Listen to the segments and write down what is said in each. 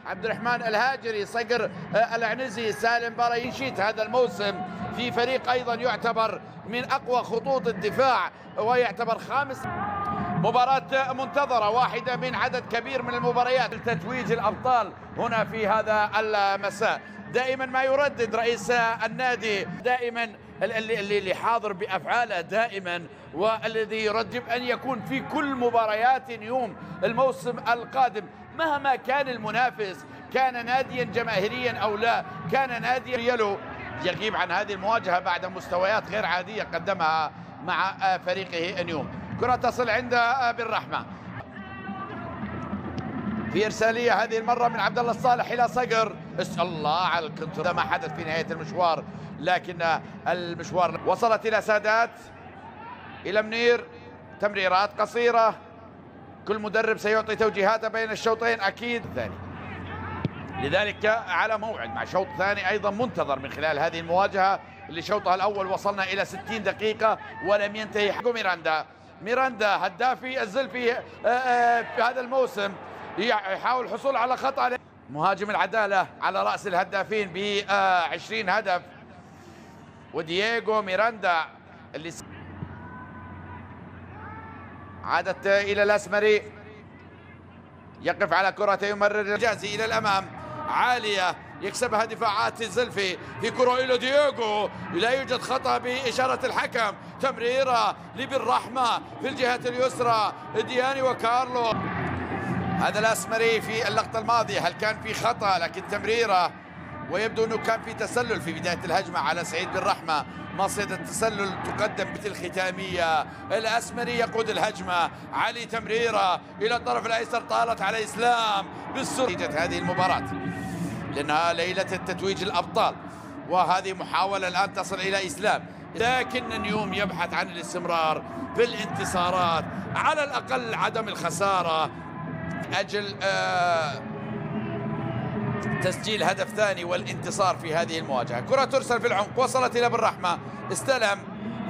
عبد الرحمن الهاجري، صقر العنزي، سالم بريشيت. هذا الموسم في فريق أيضا يعتبر من أقوى خطوط الدفاع ويعتبر خامس. مباراة منتظرة، واحدة من عدد كبير من المباريات لتتويج الأبطال هنا في هذا المساء. دائما ما يردد رئيس النادي، دائما اللي حاضر بأفعاله دائما، والذي يرجب أن يكون في كل مباريات يوم الموسم القادم مهما كان المنافس، كان ناديا جماهيريا أو لا، كان ناديا يلو، يغيب عن هذه المواجهة بعد مستويات غير عادية قدمها مع فريقه اليوم. كرة تصل عند بالرحمة في إرسالية هذه المرة من عبد الله الصالح إلى صقر. الله على الكنترول، ما حدث في نهاية المشوار، لكن المشوار وصلت إلى سادات، إلى منير. تمريرات قصيرة، كل مدرب سيعطي توجيهاته بين الشوطين أكيد. ثاني لذلك على موعد مع شوط ثاني أيضا منتظر من خلال هذه المواجهة اللي شوطها الأول وصلنا إلى 60 دقيقة ولم ينتهي. حق ميراندا هدافي الزلفي في هذا الموسم، يحاول الحصول على خطأ. مهاجم العدالة على رأس الهدافين ب 20 هدف، ودييغو ميراندا اللي عادت إلى الأسمري، يقف على كرة يمرر جازي إلى الأمام عالية، يكسبها دفاعات الزلفي في كرة إلى دييغو، لا يوجد خطأ بإشارة الحكم. تمريرة لبالرحمة في الجهة اليسرى، دياني وكارلو. هذا الأسمري في اللقطة الماضية هل كان في خطأ؟ لكن تمريرة، ويبدو أنه كان في تسلل في بداية الهجمة على سعيد بالرحمة. مصيدة التسلل تقدم الختامية. الأسمري يقود الهجمة، علي تمريرة إلى الطرف الأيسر، طالت على إسلام بالسرعة. نتيجة هذه المباراة لأنها ليلة التتويج الأبطال، وهذه محاولة الآن تصل إلى إسلام، لكن نيوم يبحث عن الاستمرار في الانتصارات، على الأقل عدم الخسارة أجل تسجيل هدف ثاني والانتصار في هذه المواجهة. كرة ترسل في العمق، وصلت إلى بالرحمة، استلم،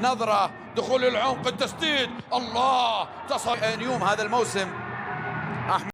نظرة، دخول العمق، التسديد، الله تصل نيوم هذا الموسم.